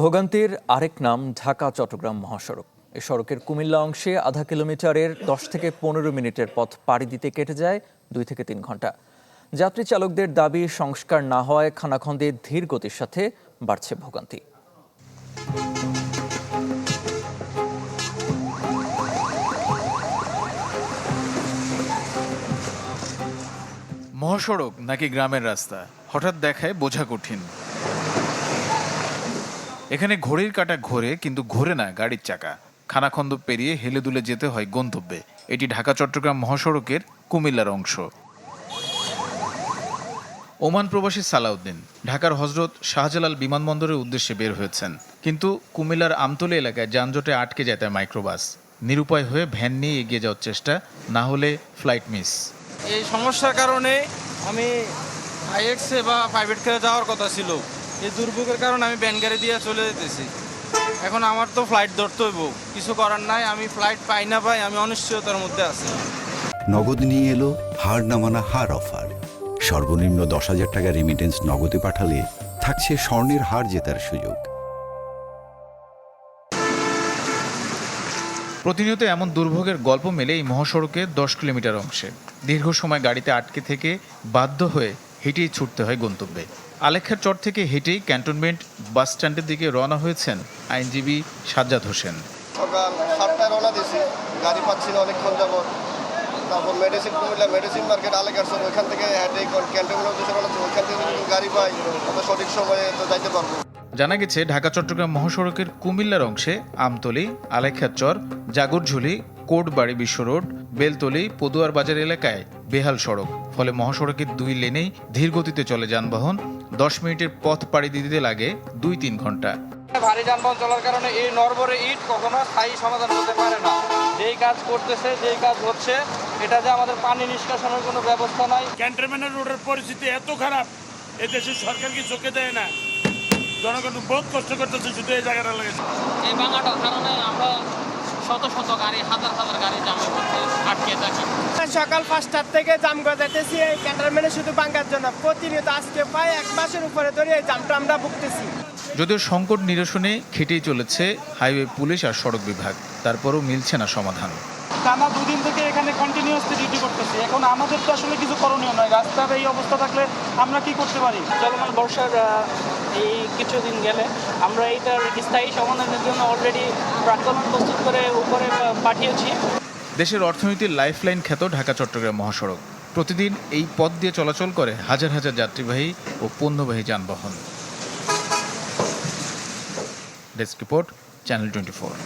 ভোগান্তির আরেক নাম ঢাকা চট্টগ্রাম মহাসড়ক। এই সড়কের কুমিল্লা অংশে আধা কিলোমিটারের 10 থেকে 15 মিনিটের পথ পাড়ি দিতে কেটে যায় 2 থেকে 3 ঘন্টা। যাত্রী চালকদের দাবি, সংস্কার না হওয়ায় খানাখন্দে ধীর গতির সাথে বাড়ছে ভোগান্তি। মহাসড়ক নাকি গ্রামের রাস্তা, হঠাৎ দেখায় বোঝা কঠিন। এখানে ঘড়ির কাঁটা ঘোরে, কিন্তু ঘোরে না গাড়ির চাকা। খানাখন্দ পেরিয়ে হেলে দুলে যেতে হয় গন্তব্যে। এটি ঢাকা চট্টগ্রাম মহাসড়কের কুমিল্লার অংশ। ওমান প্রবাসী সালাউদ্দিন ঢাকার হজরত শাহজালাল বিমানবন্দরের উদ্দেশ্যে বের হয়েছেন, কিন্তু কুমিল্লার আমতলী এলাকায় যানজটে আটকে যায় তার মাইক্রোবাস। নিরুপায় হয়ে ভ্যান নিয়ে এগিয়ে যাওয়ার চেষ্টা, না হলে ফ্লাইট মিস। এই সমস্যার কারণে আমি আইএক্সে বা প্রাইভেট খেলে যাওয়ার কথা ছিল। এই দুর্ভোগের কারণে আমি ভ্যান গাড়ি দিয়ে চলে যেতেছি। এখন আমার তো ফ্লাইট ধরতে হইব, কিছু করার নাই। আমি ফ্লাইট পাই না পাই, আমি অনিশ্চয়তার মধ্যে আছি। নগদ নিয়ে এলো হার না মানা হার অফার। সর্বনিম্ন 10,000 টাকা রেমিটেন্স নগদে পাঠালে থাকছে স্বর্ণের হার জেতার সুযোগ। প্রতিনিয়ত এমন দুর্ভোগের গল্প মেলে এই মহাসড়কের 10 কিলোমিটার অংশে। দীর্ঘ সময় গাড়িতে আটকে থেকে বাধ্য হয়ে হেঁটেই ছুটতে হয় গন্তব্যে। আলেখ্যার চর থেকে হেঁটেই ক্যান্টনমেন্ট বাস স্ট্যান্ডের দিকে রওনা হয়েছেন আইনজীবী সাজ্জাদ হোসেন। সকাল 7টায় রওনা দিয়েছি, গাড়ি পাচ্ছি না অনেকক্ষণ যাবত। তারপর কুমিল্লা মেডিসিন মার্কেট আলেখ্যার চর, ওইখান থেকে হেঁটেই ক্যান্টনমেন্ট উদ্দেশ্যে রওনা দিচ্ছি। ওইখান থেকে যদি গাড়ি পাই তবে সঠিক সময়ে তো যাইতে পারবো। জানা গেছে, ঢাকা চট্টগ্রাম মহাসড়কের কুমিল্লার অংশে আমতলী, আলেখ্যার চর, জাগরঝুলি, কোটবাড়ি বিশ্ব রোড, বেলতলী, পদুয়ার বাজার এলাকায় বেহাল সড়ক। ফলে মহাসড়কের 2 লেনেই ধীর গতিতে চলে যানবাহন। 10 মিনিটের পথ পাড়ি দিতে লাগে 2-3 ঘন্টা। ভারী যানবাহন চলার কারণে এই নরবরে ইট কখনো স্থায়ী সমাধান হতে পারে না। যেই কাজ করতেছে, যেই কাজ হচ্ছে, এটা যে আমাদের পানি নিষ্কাশনের কোনো ব্যবস্থা নাই। ক্যান্টনমেন্ট রোডের পরিস্থিতি এত খারাপ, এ দেশের সরকার কি চোখে দেয় না? জনগণ বহুত কষ্ট করতেছে শুধু এই জায়গাটা লেগেছে। এই ভাঙাটার কারণে আমরা শত শত গাড়ি, হাজার হাজার গাড়ি জামের মধ্যে আটকে থাকি। সকাল 5টার থেকে জাম গজাতেছি এই ক্যান্টনমেন্টে শুধু ভাঙার জন্য। প্রতিনিয়ত আজকে প্রায় 1 মাসের উপরে ধরে এই জামটা আমরা ভুগতেছি। যদিও সংকট নিরসনে খেটেই চলেছে হাইওয়ে পুলিশ আর সড়ক বিভাগ, তারপরও মিলছে না সমাধান। টানা 2 দিন থেকে এখানে কন্টিনিউয়াসলি ডিউটি করতেছি। এখন আমাদের তো আসলে কিছু করণীয় নয়। রাস্তার এই অবস্থা থাকলে আমরা কি করতে পারি? চলমান বর্ষার এই কিছুদিন গেলে আমরা এইটার স্থায়ী সমাধানের জন্য অলরেডি প্রাক্কলন প্রস্তুত করে উপরে পাঠিয়েছি। দেশের অর্থনীতির লাইফলাইন খ্যাত ঢাকা চট্টগ্রাম মহাসড়ক। প্রতিদিন এই পথ দিয়ে চলাচল করে হাজার হাজার যাত্রীবাহী ও পণ্যবাহী যানবাহন। Desk report, channel 24।